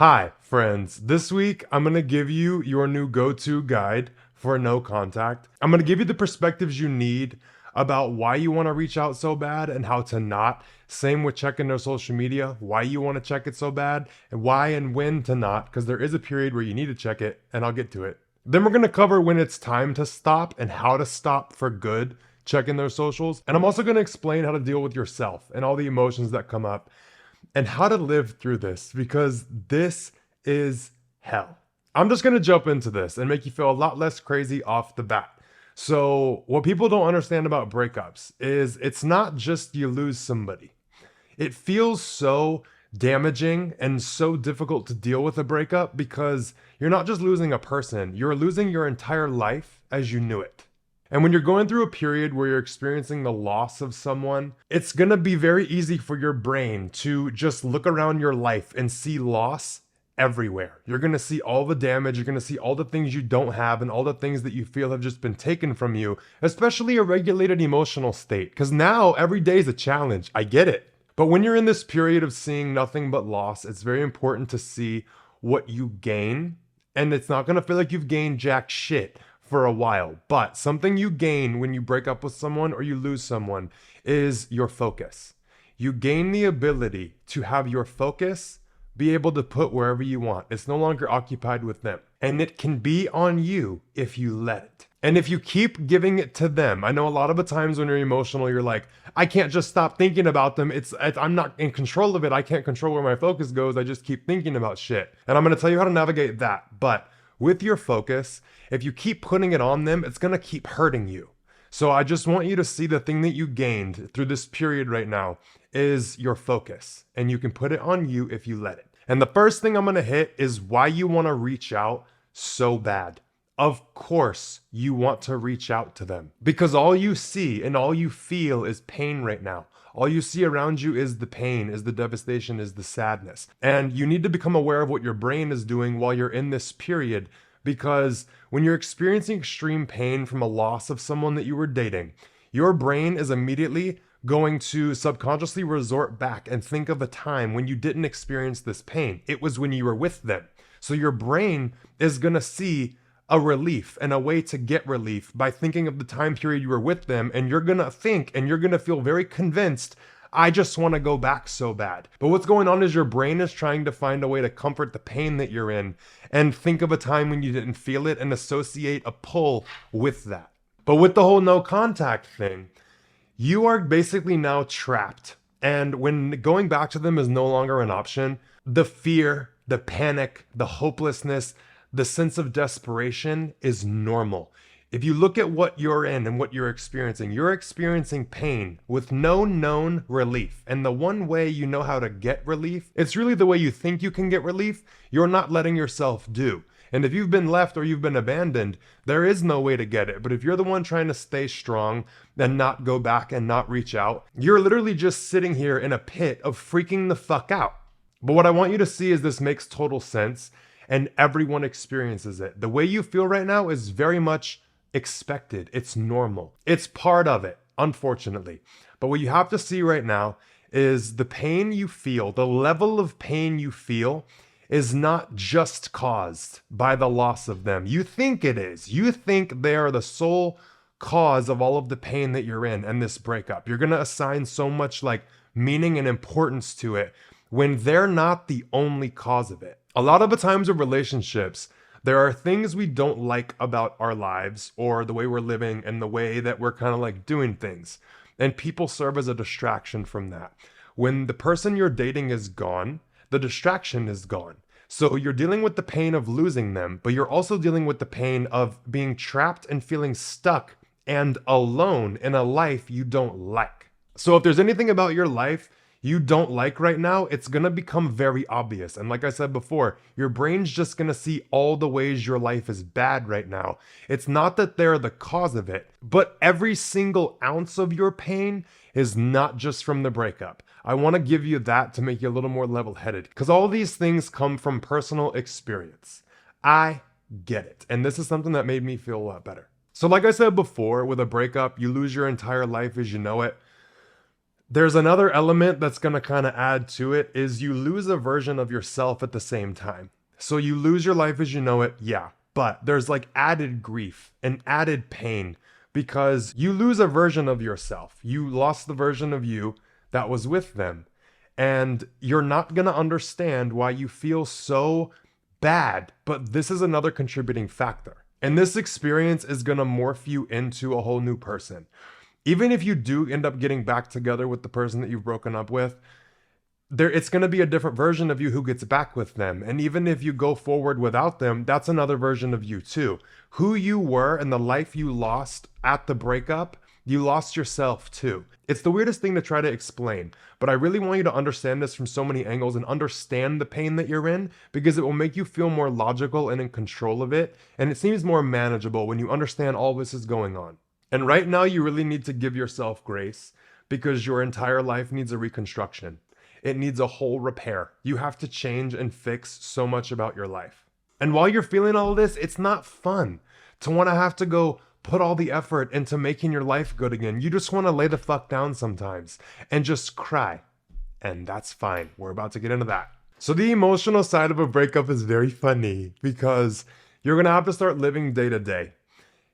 Hi, friends. This week, I'm going to give you your new go-to guide for no contact. I'm going to give you the perspectives you need about why you want to reach out so bad and how to not. Same with checking their social media, why you want to check it so bad, and why and when to not, because there is a period where you need to check it, and I'll get to it. Then we're going to cover when it's time to stop and how to stop for good checking their socials. And I'm also going to explain how to deal with yourself and all the emotions that come up and how to live through this because this is hell. I'm just going to jump into this and make you feel a lot less crazy off the bat. So, what people don't understand about breakups is it's not just you lose somebody. It feels so damaging and so difficult to deal with a breakup because you're not just losing a person, you're losing your entire life as you knew it. And when you're going through a period where you're experiencing the loss of someone, it's gonna be very easy for your brain to just look around your life and see loss everywhere. You're gonna see all the damage, you're gonna see all the things you don't have and all the things that you feel have just been taken from you, especially a regulated emotional state. Because now every day is a challenge. I get it. But when you're in this period of seeing nothing but loss, it's very important to see what you gain. And it's not gonna feel like you've gained jack shit for a while, but something you gain when you break up with someone or you lose someone is your focus. You gain the ability to have your focus be able to put wherever you want. It's no longer occupied with them. And it can be on you if you let it. And if you keep giving it to them, I know a lot of the times when you're emotional, you're like, I can't just stop thinking about them. I'm not in control of it. I can't control where my focus goes. I just keep thinking about shit. And I'm going to tell you how to navigate that. But with your focus, if you keep putting it on them, it's going to keep hurting you. So I just want you to see the thing that you gained through this period right now is your focus. And you can put it on you if you let it. And the first thing I'm going to hit is why you want to reach out so bad. Of course, you want to reach out to them because all you see and all you feel is pain right now. All you see around you is the pain, is the devastation, is the sadness. And you need to become aware of what your brain is doing while you're in this period because when you're experiencing extreme pain from a loss of someone that you were dating, your brain is immediately going to subconsciously resort back and think of a time when you didn't experience this pain. It was when you were with them. So your brain is going to see a relief and a way to get relief by thinking of the time period you were with them, and you're gonna think and you're gonna feel very convinced, I just want to go back so bad. But what's going on is your brain is trying to find a way to comfort the pain that you're in and think of a time when you didn't feel it and associate a pull with that. But with the whole no contact thing, you are basically now trapped. And when going back to them is no longer an option, the fear, the panic, the hopelessness, the sense of desperation is normal. If you look at what you're in and what you're experiencing pain with no known relief. And the one way you know how to get relief, it's really the way you think you can get relief, you're not letting yourself do. And if you've been left or you've been abandoned, there is no way to get it. But if you're the one trying to stay strong and not go back and not reach out, you're literally just sitting here in a pit of freaking the fuck out. But what I want you to see is this makes total sense. And everyone experiences it. The way you feel right now is very much expected. It's normal. It's part of it, unfortunately. But what you have to see right now is the pain you feel, the level of pain you feel is not just caused by the loss of them. You think it is. You think they are the sole cause of all of the pain that you're in and this breakup. You're going to assign so much like meaning and importance to it when they're not the only cause of it. A lot of the times in relationships, there are things we don't like about our lives or the way we're living and the way that we're kind of like doing things. And people serve as a distraction from that. When the person you're dating is gone, the distraction is gone. So you're dealing with the pain of losing them, but you're also dealing with the pain of being trapped and feeling stuck and alone in a life you don't like. So if there's anything about your life you don't like right now, it's gonna become very obvious. And like I said before, your brain's just gonna see all the ways your life is bad right now. It's not that they're the cause of it, but every single ounce of your pain is not just from the breakup. I wanna give you that to make you a little more level-headed, because all these things come from personal experience. I get it. And this is something that made me feel a lot better. So like I said before, with a breakup, you lose your entire life as you know it. There's another element that's going to kind of add to it is you lose a version of yourself at the same time. So you lose your life as you know it, yeah, but there's like added grief and added pain because you lose a version of yourself. You lost the version of you that was with them. And you're not going to understand why you feel so bad, but this is another contributing factor. And this experience is going to morph you into a whole new person. Even if you do end up getting back together with the person that you've broken up with, it's going to be a different version of you who gets back with them. And even if you go forward without them, that's another version of you too. Who you were and the life you lost at the breakup, you lost yourself too. It's the weirdest thing to try to explain, but I really want you to understand this from so many angles and understand the pain that you're in because it will make you feel more logical and in control of it. And it seems more manageable when you understand all this is going on. And right now, you really need to give yourself grace because your entire life needs a reconstruction. It needs a whole repair. You have to change and fix so much about your life. And while you're feeling all this, it's not fun to want to have to go put all the effort into making your life good again. You just want to lay the fuck down sometimes and just cry. And that's fine. We're about to get into that. So the emotional side of a breakup is very funny because you're going to have to start living day to day.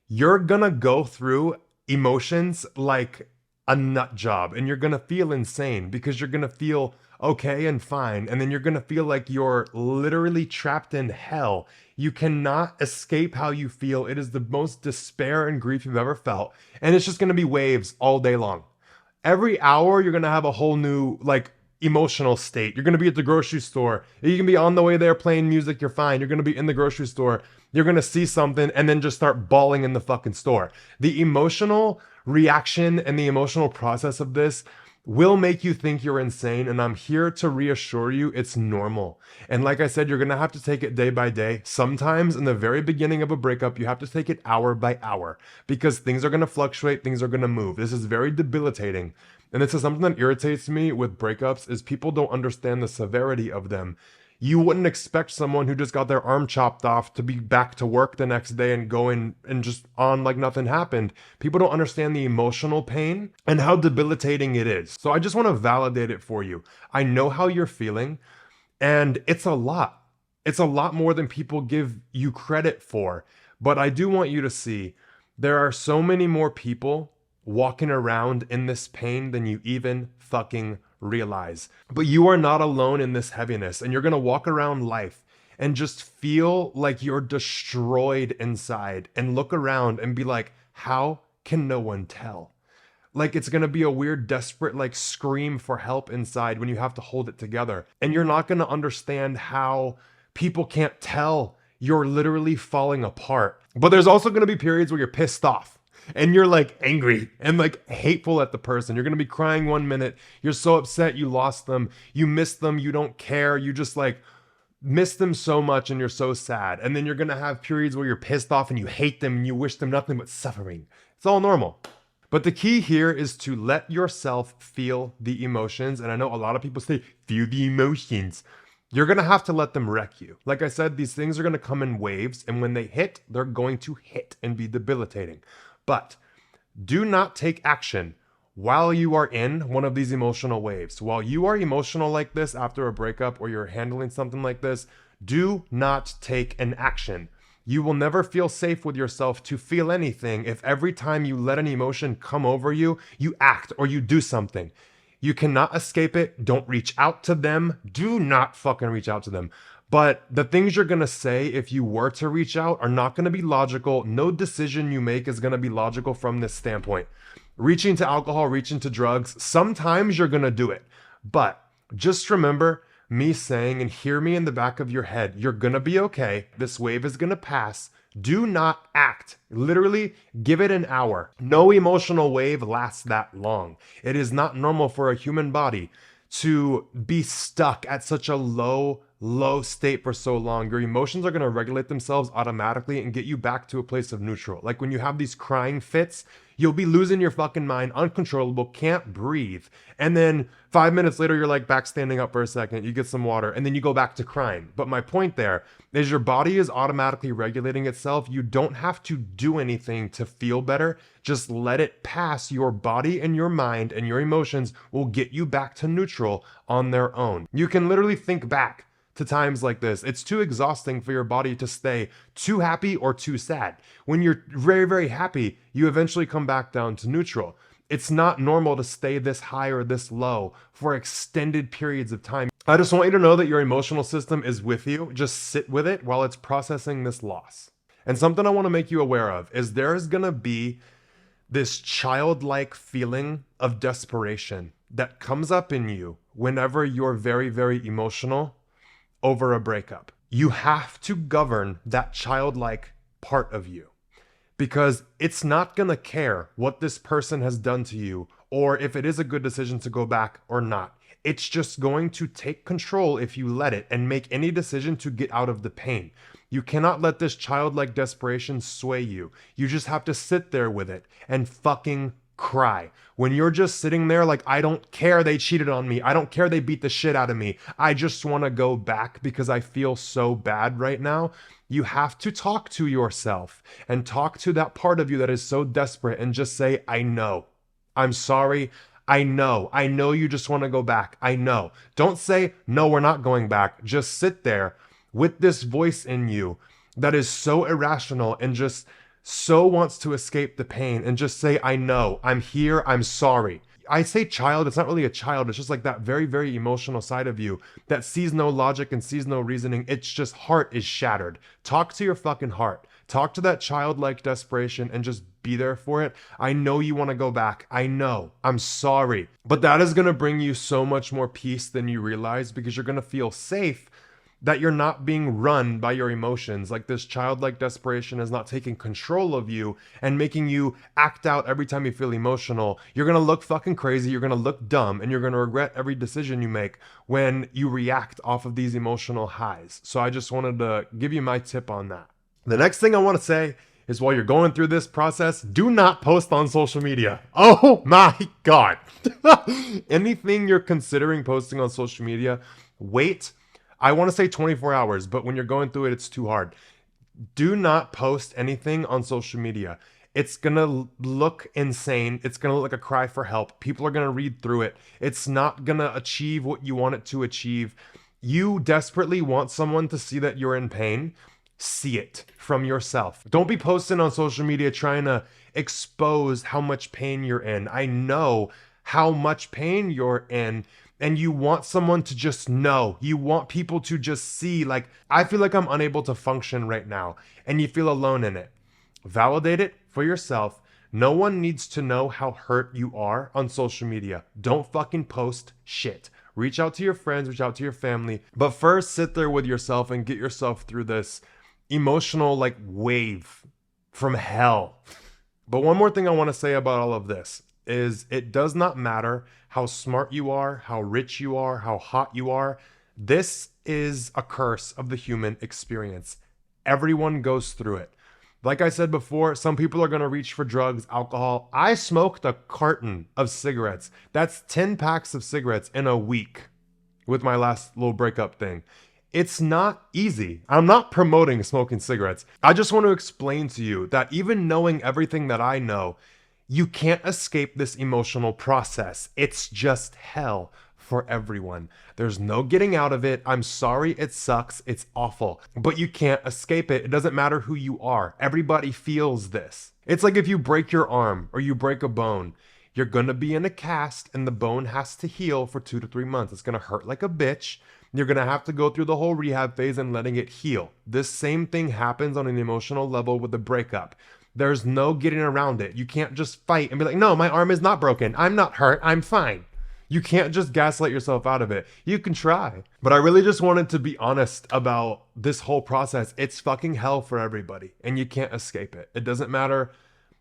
You're gonna go through emotions like a nut job and you're gonna feel insane because you're gonna feel okay and fine. And then you're gonna feel like you're literally trapped in hell. You cannot escape how you feel. It is the most despair and grief you've ever felt. And it's just gonna be waves all day long. Every hour, you're gonna have a whole new, emotional state. You're gonna be at the grocery store. You can be on the way there playing music, you're fine. You're gonna be in the grocery store. You're gonna see something and then just start bawling in the fucking store. The emotional reaction and the emotional process of this will make you think you're insane, and I'm here to reassure you it's normal. And like I said, you're gonna have to take it day by day. Sometimes in the very beginning of a breakup, you have to take it hour by hour because things are gonna fluctuate, things are gonna move. This is very debilitating. And this is something that irritates me with breakups is people don't understand the severity of them. You wouldn't expect someone who just got their arm chopped off to be back to work the next day and going and just on like nothing happened. People don't understand the emotional pain and how debilitating it is. So I just want to validate it for you. I know how you're feeling, and it's a lot. It's a lot more than people give you credit for. But I do want you to see there are so many more people walking around in this pain than you even fucking realize. But you are not alone in this heaviness, and you're gonna walk around life and just feel like you're destroyed inside and look around and be like, how can no one tell? Like it's gonna be a weird, desperate, scream for help inside when you have to hold it together. And you're not gonna understand how people can't tell you're literally falling apart. But there's also gonna be periods where you're pissed off. And you're angry and hateful at the person. You're gonna be crying 1 minute. You're so upset you lost them. You miss them. You don't care. You just miss them so much and you're so sad. And then you're gonna have periods where you're pissed off and you hate them and you wish them nothing but suffering. It's all normal. But the key here is to let yourself feel the emotions. And I know a lot of people say, feel the emotions. You're gonna have to let them wreck you. Like I said, these things are gonna come in waves. And when they hit, they're going to hit and be debilitating. But do not take action while you are in one of these emotional waves. While you are emotional like this after a breakup or you're handling something like this, do not take an action. You will never feel safe with yourself to feel anything if every time you let an emotion come over you, you act or you do something. You cannot escape it. Don't reach out to them. Do not fucking reach out to them. But the things you're going to say if you were to reach out are not going to be logical. No decision you make is going to be logical from this standpoint. Reaching to alcohol, reaching to drugs, sometimes you're going to do it. But just remember me saying, and hear me in the back of your head, you're going to be okay. This wave is going to pass. Do not act. Literally, give it an hour. No emotional wave lasts that long. It is not normal for a human body to be stuck at such a low low state for so long, your emotions are going to regulate themselves automatically and get you back to a place of neutral. Like when you have these crying fits, you'll be losing your fucking mind, uncontrollable, can't breathe. And then 5 minutes later, you're like back standing up for a second, you get some water, and then you go back to crying. But my point there is your body is automatically regulating itself. You don't have to do anything to feel better. Just let it pass. Your body and your mind and your emotions will get you back to neutral on their own. You can literally think back to times like this. It's too exhausting for your body to stay too happy or too sad. When you're very, very happy, you eventually come back down to neutral. It's not normal to stay this high or this low for extended periods of time. I just want you to know that your emotional system is with you. Just sit with it while it's processing this loss. And something I want to make you aware of is there is going to be this childlike feeling of desperation that comes up in you whenever you're very, very emotional over a breakup. You have to govern that childlike part of you because it's not going to care what this person has done to you or if it is a good decision to go back or not. It's just going to take control if you let it and make any decision to get out of the pain. You cannot let this childlike desperation sway you. You just have to sit there with it and fucking cry. When you're just sitting there like, I don't care they cheated on me. I don't care they beat the shit out of me. I just want to go back because I feel so bad right now. You have to talk to yourself and talk to that part of you that is so desperate and just say, I know. I'm sorry. I know you just want to go back. I know. Don't say, no, we're not going back. Just sit there with this voice in you that is so irrational and just so wants to escape the pain and just say, I know, I'm here, I'm sorry. I say child, it's not really a child. It's just like that very, very emotional side of you that sees no logic and sees no reasoning. It's just heart is shattered. Talk to your fucking heart. Talk to that childlike desperation and just be there for it. I know you want to go back. I know. I'm sorry. But that is going to bring you so much more peace than you realize because you're going to feel safe that you're not being run by your emotions. Like this childlike desperation is not taking control of you and making you act out every time you feel emotional. You're going to look fucking crazy. You're going to look dumb and you're going to regret every decision you make when you react off of these emotional highs. So I just wanted to give you my tip on that. The next thing I want to say is while you're going through this process, do not post on social media. Oh my God. Anything you're considering posting on social media, wait. I want to say 24 hours, but when you're going through it, it's too hard. Do not post anything on social media. It's going to look insane. It's going to look like a cry for help. People are going to read through it. It's not going to achieve what you want it to achieve. You desperately want someone to see that you're in pain. See it from yourself. Don't be posting on social media trying to expose how much pain you're in. I know how much pain you're in. And you want someone to just know. You want people to just see, like, I feel like I'm unable to function right now. And you feel alone in it. Validate it for yourself. No one needs to know how hurt you are on social media. Don't fucking post shit. Reach out to your friends, reach out to your family. But first, sit there with yourself and get yourself through this emotional, like, wave from hell. But one more thing I want to say about all of this is it does not matter how smart you are, how rich you are, how hot you are. This is a curse of the human experience. Everyone goes through it. Like I said before, some people are going to reach for drugs, alcohol. I smoked a carton of cigarettes. That's 10 packs of cigarettes in a week with my last little breakup thing. It's not easy. I'm not promoting smoking cigarettes. I just want to explain to you that even knowing everything that I know, you can't escape this emotional process. It's just hell for everyone. There's no getting out of it. I'm sorry, it sucks. It's awful. But you can't escape it. It doesn't matter who you are. Everybody feels this. It's like if you break your arm or you break a bone, you're going to be in a cast and the bone has to heal for 2 to 3 months. It's going to hurt like a bitch. You're going to have to go through the whole rehab phase and letting it heal. This same thing happens on an emotional level with the breakup. There's no getting around it. You can't just fight and be like, no, my arm is not broken. I'm not hurt. I'm fine. You can't just gaslight yourself out of it. You can try. But I really just wanted to be honest about this whole process. It's fucking hell for everybody and you can't escape it. It doesn't matter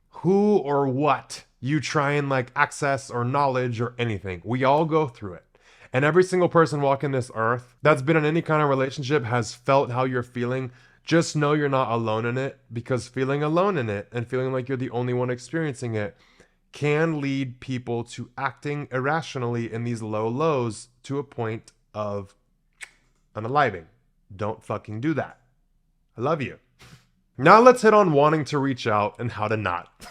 who or what you try and like access or knowledge or anything. We all go through it. And every single person walking this earth that's been in any kind of relationship has felt how you're feeling. Just know you're not alone in it, because feeling alone in it and feeling like you're the only one experiencing it can lead people to acting irrationally in these low lows to a point of unaliving. Don't fucking do that. I love you. Now let's hit on wanting to reach out and how to not.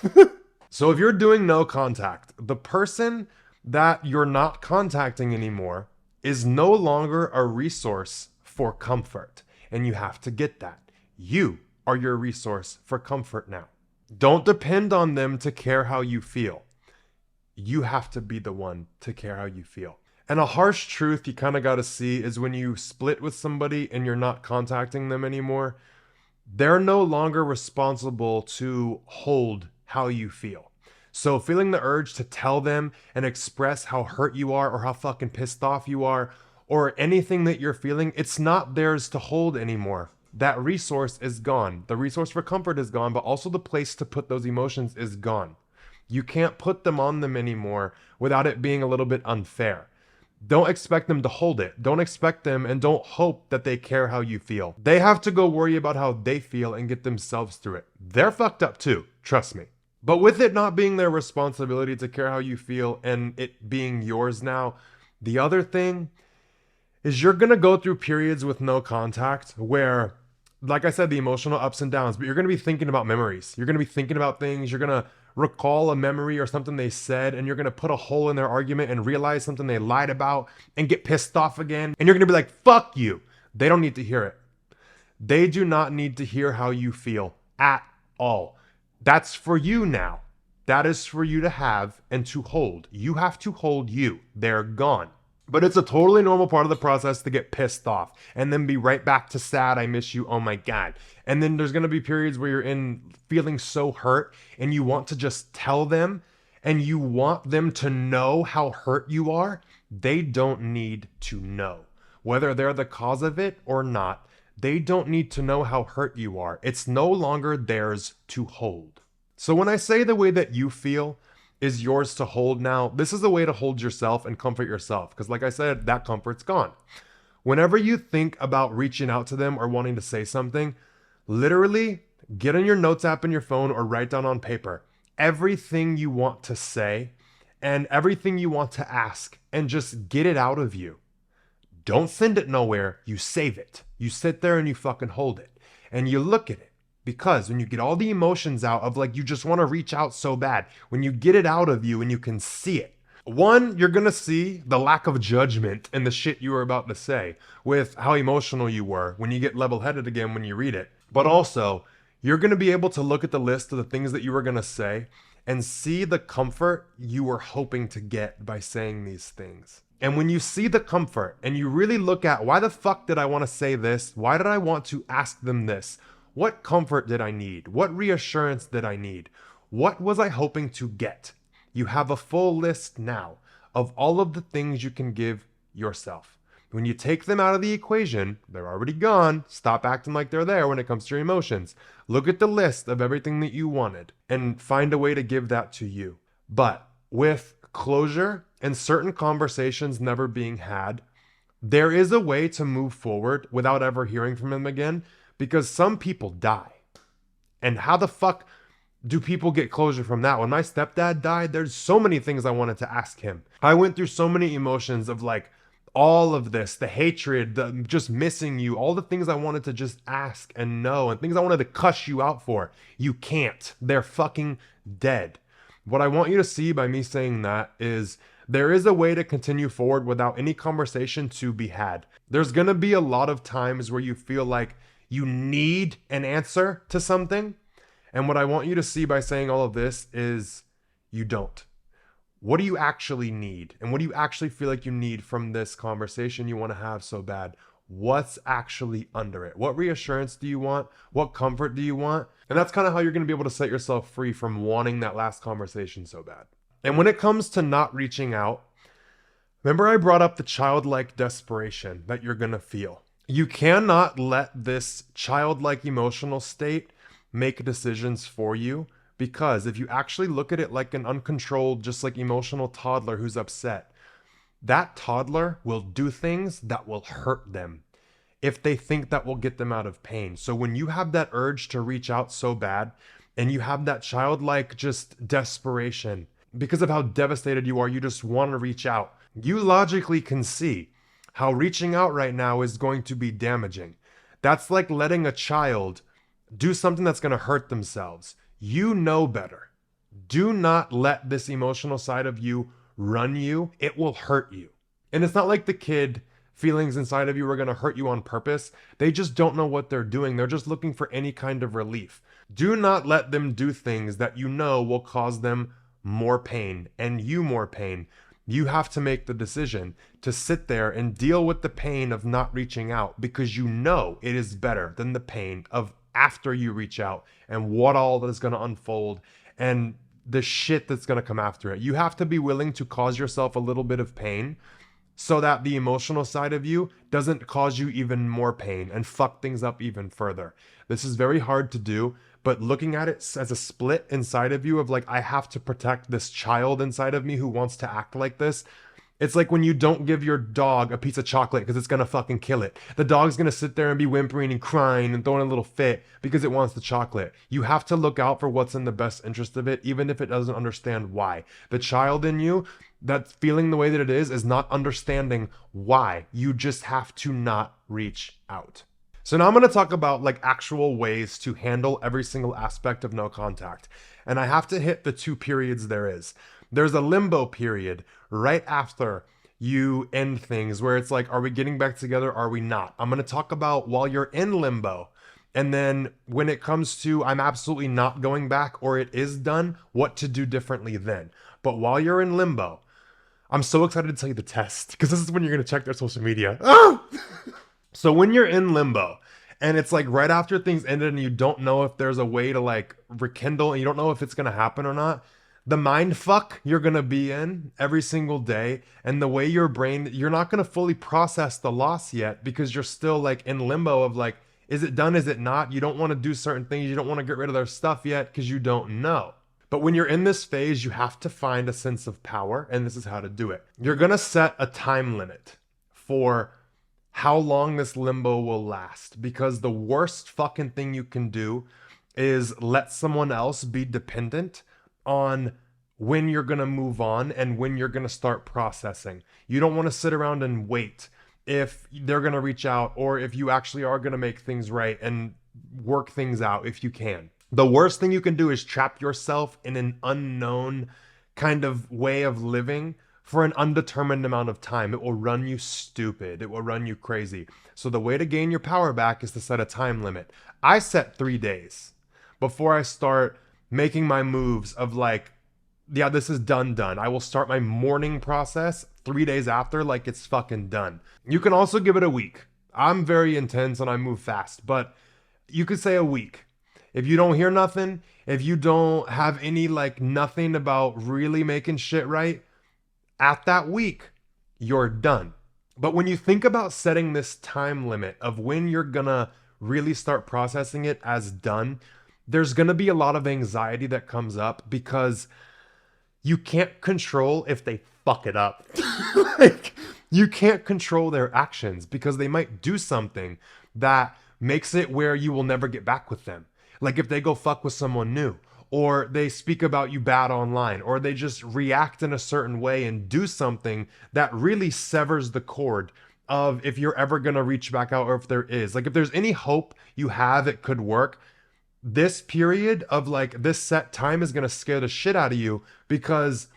So if you're doing no contact, the person that you're not contacting anymore is no longer a resource for comfort. And you have to get that. You are your resource for comfort now. Don't depend on them to care how you feel. You have to be the one to care how you feel. And a harsh truth you kind of got to see is when you split with somebody and you're not contacting them anymore, they're no longer responsible to hold how you feel. So feeling the urge to tell them and express how hurt you are or how fucking pissed off you are or anything that you're feeling, it's not theirs to hold anymore. That resource is gone. The resource for comfort is gone, but also the place to put those emotions is gone. You can't put them on them anymore without it being a little bit unfair. Don't expect them to hold it. Don't expect them and don't hope that they care how you feel. They have to go worry about how they feel and get themselves through it. They're fucked up too, trust me. But with it not being their responsibility to care how you feel and it being yours now, the other thing is you're gonna go through periods with no contact where, like I said, the emotional ups and downs, but you're gonna be thinking about memories. You're gonna be thinking about things. You're gonna recall a memory or something they said, and you're gonna put a hole in their argument and realize something they lied about and get pissed off again. And you're gonna be like, fuck you. They don't need to hear it. They do not need to hear how you feel at all. That's for you now. That is for you to have and to hold. You have to hold you. They're gone. But it's a totally normal part of the process to get pissed off and then be right back to sad, I miss you, oh my God. And then there's going to be periods where you're in feeling so hurt and you want to just tell them and you want them to know how hurt you are. They don't need to know. Whether they're the cause of it or not, they don't need to know how hurt you are. It's no longer theirs to hold. So when I say the way that you feel is yours to hold now, this is a way to hold yourself and comfort yourself. Because like I said, that comfort's gone. Whenever you think about reaching out to them or wanting to say something, literally get on your notes app in your phone or write down on paper everything you want to say and everything you want to ask and just get it out of you. Don't send it nowhere. You save it. You sit there and you fucking hold it and you look at it. Because when you get all the emotions out of like you just want to reach out so bad, when you get it out of you and you can see it, one, you're going to see the lack of judgment in the shit you were about to say with how emotional you were when you get level-headed again when you read it. But also, you're going to be able to look at the list of the things that you were going to say and see the comfort you were hoping to get by saying these things. And when you see the comfort and you really look at why the fuck did I want to say this? Why did I want to ask them this? What comfort did I need? What reassurance did I need? What was I hoping to get? You have a full list now of all of the things you can give yourself. When you take them out of the equation, they're already gone. Stop acting like they're there when it comes to your emotions. Look at the list of everything that you wanted and find a way to give that to you. But with closure and certain conversations never being had, there is a way to move forward without ever hearing from them again. Because some people die. And how the fuck do people get closure from that? When my stepdad died, there's so many things I wanted to ask him. I went through so many emotions of like all of this, the hatred, the just missing you, all the things I wanted to just ask and know and things I wanted to cuss you out for. You can't. They're fucking dead. What I want you to see by me saying that is there is a way to continue forward without any conversation to be had. There's going to be a lot of times where you feel like you need an answer to something. And what I want you to see by saying all of this is you don't. What do you actually need? And what do you actually feel like you need from this conversation you want to have so bad? What's actually under it? What reassurance do you want? What comfort do you want? And that's kind of how you're going to be able to set yourself free from wanting that last conversation so bad. And when it comes to not reaching out, remember I brought up the childlike desperation that you're going to feel. You cannot let this childlike emotional state make decisions for you, because if you actually look at it like an uncontrolled, just like emotional toddler who's upset, that toddler will do things that will hurt them if they think that will get them out of pain. So when you have that urge to reach out so bad and you have that childlike just desperation because of how devastated you are, you just want to reach out. You logically can see how reaching out right now is going to be damaging. That's like letting a child do something that's going to hurt themselves. You know better. Do not let this emotional side of you run you. It will hurt you. And it's not like the kid feelings inside of you are going to hurt you on purpose. They just don't know what they're doing. They're just looking for any kind of relief. Do not let them do things that you know will cause them more pain and you more pain. You have to make the decision to sit there and deal with the pain of not reaching out, because you know it is better than the pain of after you reach out and what all that is going to unfold and the shit that's going to come after it. You have to be willing to cause yourself a little bit of pain so that the emotional side of you doesn't cause you even more pain and fuck things up even further. This is very hard to do, but looking at it as a split inside of you of like, I have to protect this child inside of me who wants to act like this. It's like when you don't give your dog a piece of chocolate because it's gonna fucking kill it. The dog's gonna sit there and be whimpering and crying and throwing a little fit because it wants the chocolate. You have to look out for what's in the best interest of it, even if it doesn't understand why. The child in you that's feeling the way that it is not understanding why. You just have to not reach out. So now I'm going to talk about like actual ways to handle every single aspect of no contact. And I have to hit the 2 periods there is. There's a limbo period right after you end things where it's like, are we getting back together? Are we not? I'm going to talk about while you're in limbo. And then when it comes to I'm absolutely not going back or it is done, what to do differently then. But while you're in limbo, I'm so excited to tell you the test because this is when you're going to check their social media. So when you're in limbo and it's like right after things ended and you don't know if there's a way to like rekindle and you don't know if it's going to happen or not, the mind fuck you're going to be in every single day and the way your brain, you're not going to fully process the loss yet because you're still like in limbo of like, is it done? Is it not? You don't want to do certain things. You don't want to get rid of their stuff yet because you don't know. But when you're in this phase, you have to find a sense of power, and this is how to do it. You're going to set a time limit for how long this limbo will last, because the worst fucking thing you can do is let someone else be dependent on when you're going to move on and when you're going to start processing. You don't want to sit around and wait if they're going to reach out or if you actually are going to make things right and work things out if you can. The worst thing you can do is trap yourself in an unknown kind of way of living for an undetermined amount of time. It will run you stupid. It will run you crazy. So the way to gain your power back is to set a time limit. I set 3 days before I start making my moves of like, yeah, this is done. I will start my mourning process 3 days after, like it's fucking done. You can also give it a week. I'm very intense and I move fast, but you could say a week. If you don't hear nothing, if you don't have any like nothing about really making shit right, at that week, you're done. But when you think about setting this time limit of when you're gonna really start processing it as done, there's gonna be a lot of anxiety that comes up because you can't control if they fuck it up. Like, you can't control their actions because they might do something that makes it where you will never get back with them. Like if they go fuck with someone new, or they speak about you bad online, or they just react in a certain way and do something that really severs the cord of if you're ever going to reach back out or if there is. Like if there's any hope you have it could work, this period of like this set time is going to scare the shit out of you because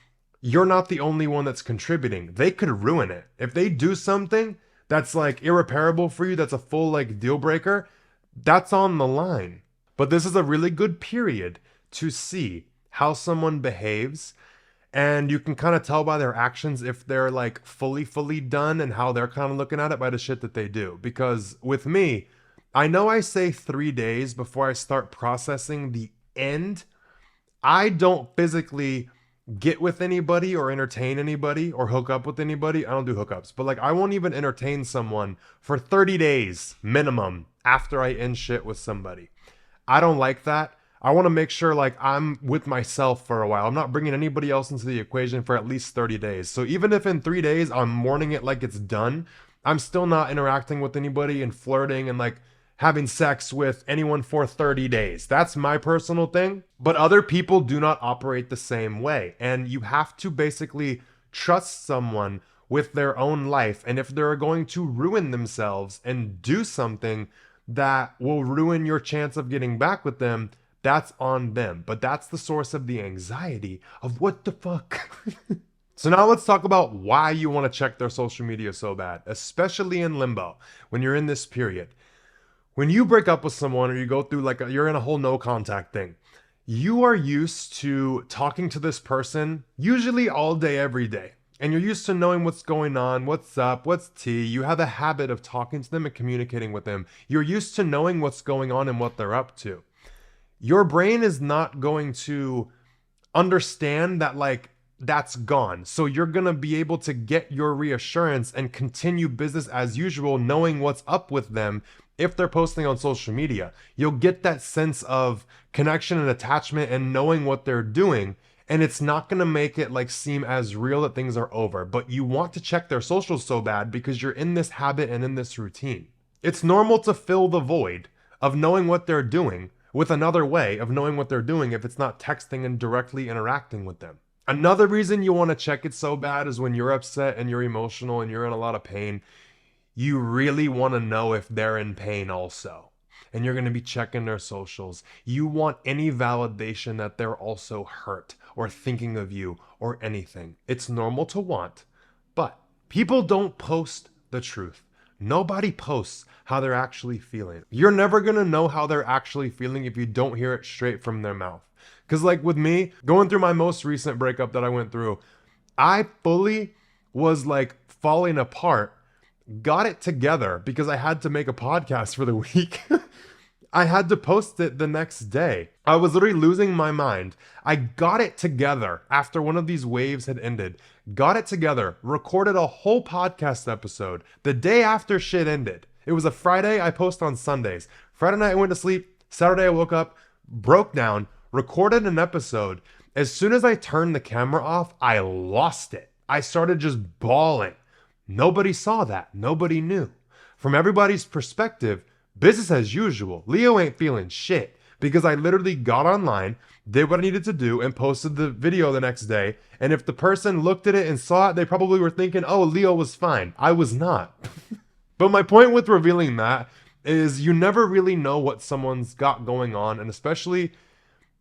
you're not the only one that's contributing. They could ruin it. If they do something that's like irreparable for you, that's a full like deal breaker, that's on the line. But this is a really good period to see how someone behaves, and you can kind of tell by their actions if they're like fully done and how they're kind of looking at it by the shit that they do. Because with me, I know I say 3 days before I start processing the end. I don't physically get with anybody or entertain anybody or hook up with anybody. I don't do hookups, but like I won't even entertain someone for 30 days minimum after I end shit with somebody. I don't like that. I want to make sure like I'm with myself for a while. I'm not bringing anybody else into the equation for at least 30 days. So even if in 3 days I'm mourning it like it's done, I'm still not interacting with anybody and flirting and like having sex with anyone for 30 days. That's my personal thing. But other people do not operate the same way. And you have to basically trust someone with their own life. And if they're going to ruin themselves and do something that will ruin your chance of getting back with them, that's on them. But that's the source of the anxiety of what the fuck. So now let's talk about why you want to check their social media so bad, especially in limbo, when you're in this period. When you break up with someone or you go through like you're in a whole no contact thing, you are used to talking to this person usually all day, every day. And you're used to knowing what's going on, what's up, what's tea. You have a habit of talking to them and communicating with them. You're used to knowing what's going on and what they're up to. Your brain is not going to understand that like that's gone. So you're going to be able to get your reassurance and continue business as usual, knowing what's up with them. If they're posting on social media, you'll get that sense of connection and attachment and knowing what they're doing. And it's not going to make it like seem as real that things are over, but you want to check their socials so bad because you're in this habit and in this routine. It's normal to fill the void of knowing what they're doing with another way of knowing what they're doing if it's not texting and directly interacting with them. Another reason you want to check it so bad is when you're upset and you're emotional and you're in a lot of pain, you really want to know if they're in pain also. And you're going to be checking their socials. You want any validation that they're also hurt or thinking of you or anything. It's normal to want, but people don't post the truth. Nobody posts how they're actually feeling. You're never going to know how they're actually feeling if you don't hear it straight from their mouth. Because like with me, going through my most recent breakup that I went through, I fully was like falling apart, got it together because I had to make a podcast for the week. I had to post it the next day. I was literally losing my mind. I got it together after one of these waves had ended. Got it together, recorded a whole podcast episode the day after shit ended. It was a Friday, I post on Sundays. Friday night I went to sleep, Saturday I woke up, broke down, recorded an episode. As soon as I turned the camera off, I lost it. I started just bawling. Nobody saw that. Nobody knew. From everybody's perspective, business as usual. Leo ain't feeling shit because I literally got online, did what I needed to do, and posted the video the next day. And if the person looked at it and saw it, they probably were thinking, oh, Leo was fine. I was not. But my point with revealing that is you never really know what someone's got going on. And especially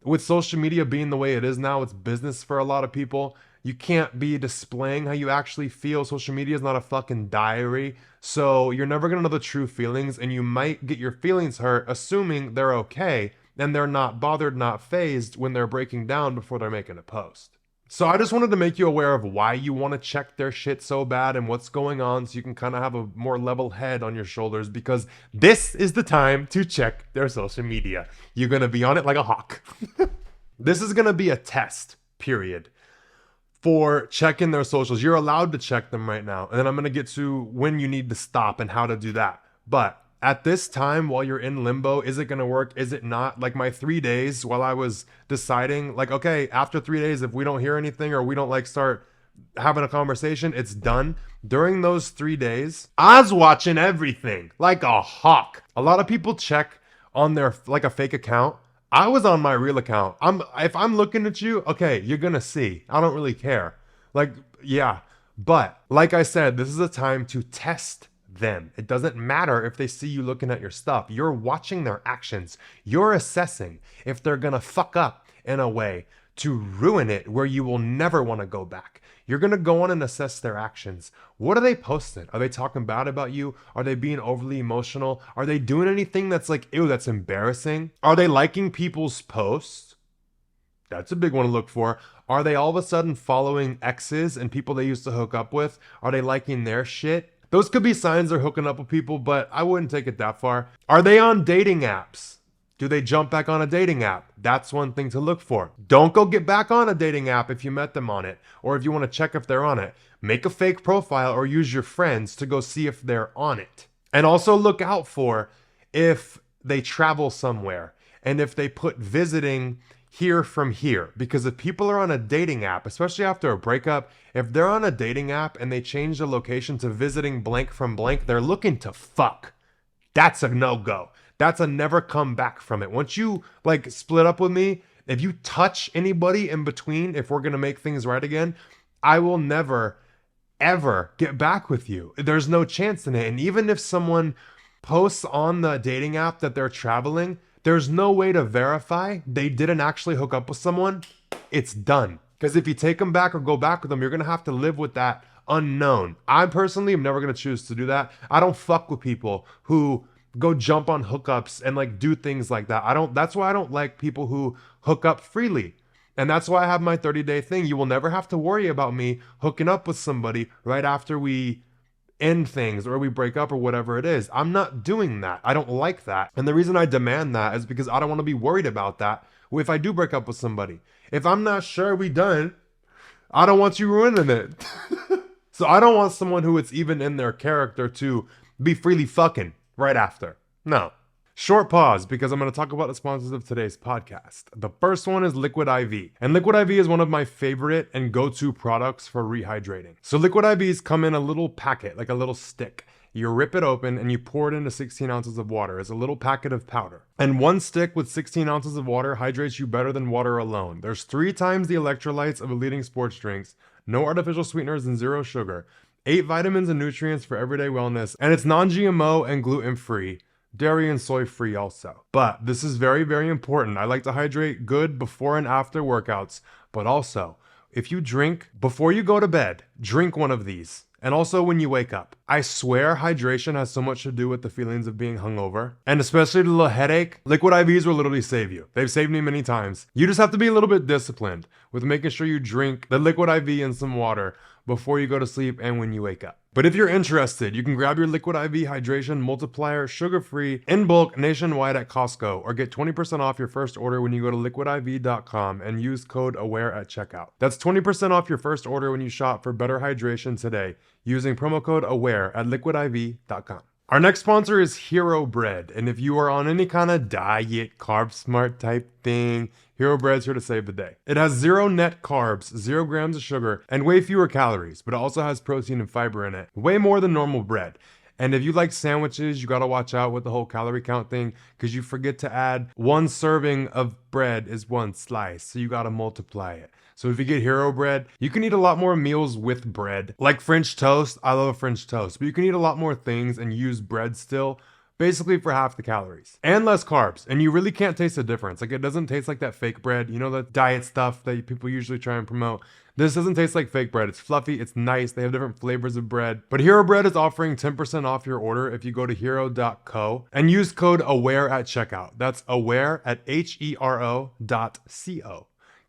with social media being the way it is now, it's business for a lot of people. You can't be displaying how you actually feel. Social media is not a fucking diary. So you're never going to know the true feelings, and you might get your feelings hurt assuming they're okay and they're not bothered, not phased when they're breaking down before they're making a post. So I just wanted to make you aware of why you want to check their shit so bad and what's going on so you can kind of have a more level head on your shoulders, because this is the time to check their social media. You're going to be on it like a hawk. This is going to be a test, period, for checking their socials. You're allowed to check them right now. And then I'm going to get to when you need to stop and how to do that. But at this time, while you're in limbo, is it going to work? Is it not? Like my 3 days while I was deciding, like, okay, after 3 days, if we don't hear anything or we don't like start having a conversation, it's done. During those 3 days, I was watching everything like a hawk. A lot of people check on their, like a fake account. I was on my real account. If I'm looking at you, okay, you're gonna see. I don't really care. Like, yeah. But like I said, this is a time to test them. It doesn't matter if they see you looking at your stuff. You're watching their actions. You're assessing if they're gonna fuck up in a way to ruin it where you will never want to go back. You're going to go on and assess their actions. What are they posting? Are they talking bad about you? Are they being overly emotional? Are they doing anything that's like, ew, that's embarrassing? Are they liking people's posts? That's a big one to look for. Are they all of a sudden following exes and people they used to hook up with? Are they liking their shit? Those could be signs they're hooking up with people, but I wouldn't take it that far. Are they on dating apps? Do they jump back on a dating app? That's one thing to look for. Don't go get back on a dating app if you met them on it, or if you want to check if they're on it. Make a fake profile or use your friends to go see if they're on it. And also look out for if they travel somewhere and if they put visiting here from here. Because if people are on a dating app, especially after a breakup, if they're on a dating app and they change the location to visiting blank from blank, they're looking to fuck. That's a no-go. That's a never come back from it. Once you like split up with me, if you touch anybody in between, if we're gonna make things right again, I will never, ever get back with you. There's no chance in it. And even if someone posts on the dating app that they're traveling, there's no way to verify they didn't actually hook up with someone. It's done. Because if you take them back or go back with them, you're gonna have to live with that unknown. I personally am never gonna choose to do that. I don't fuck with people who go jump on hookups and like do things like that. That's why I don't like people who hook up freely. And that's why I have my 30-day thing. You will never have to worry about me hooking up with somebody right after we end things or we break up or whatever it is. I'm not doing that. I don't like that. And the reason I demand that is because I don't want to be worried about that if I do break up with somebody. If I'm not sure we done, I don't want you ruining it. So I don't want someone who it's even in their character to be freely fucking right after. No. Short pause because I'm going to talk about the sponsors of today's podcast. The first one is Liquid IV. And Liquid IV is one of my favorite and go-to products for rehydrating. So Liquid IVs come in a little packet, like a little stick. You rip it open and you pour it into 16 ounces of water. It's a little packet of powder. And one stick with 16 ounces of water hydrates you better than water alone. There's 3 times the electrolytes of a leading sports drinks, no artificial sweeteners and 0 sugar, 8 vitamins and nutrients for everyday wellness, and it's non-GMO and gluten-free. Dairy and soy free also. But this is very, very important. I like to hydrate good before and after workouts, but also if you drink before you go to bed, drink one of these. And also when you wake up. I swear hydration has so much to do with the feelings of being hungover. And especially the little headache, Liquid IVs will literally save you. They've saved me many times. You just have to be a little bit disciplined with making sure you drink the Liquid IV and some water before you go to sleep and when you wake up. But if you're interested, you can grab your Liquid IV Hydration Multiplier sugar-free in bulk nationwide at Costco or get 20% off your first order when you go to liquidiv.com and use code AWARE at checkout. That's 20% off your first order when you shop for better hydration today using promo code AWARE at liquidiv.com. Our next sponsor is Hero Bread, and if you are on any kind of diet, carb smart type thing, Hero Bread's here to save the day. It has 0 net carbs, 0 grams of sugar, and way fewer calories, but it also has protein and fiber in it. Way more than normal bread. And if you like sandwiches, you gotta watch out with the whole calorie count thing because you forget to add 1 serving of bread is 1 slice, so you gotta multiply it. So if you get Hero Bread, you can eat a lot more meals with bread. Like French toast, I love a French toast, but you can eat a lot more things and use bread still, basically for half the calories. And less carbs, and you really can't taste the difference. Like it doesn't taste like that fake bread, you know, the diet stuff that people usually try and promote. This doesn't taste like fake bread. It's fluffy, it's nice, they have different flavors of bread. But Hero Bread is offering 10% off your order if you go to hero.co and use code AWARE at checkout. That's AWARE at HERO.co.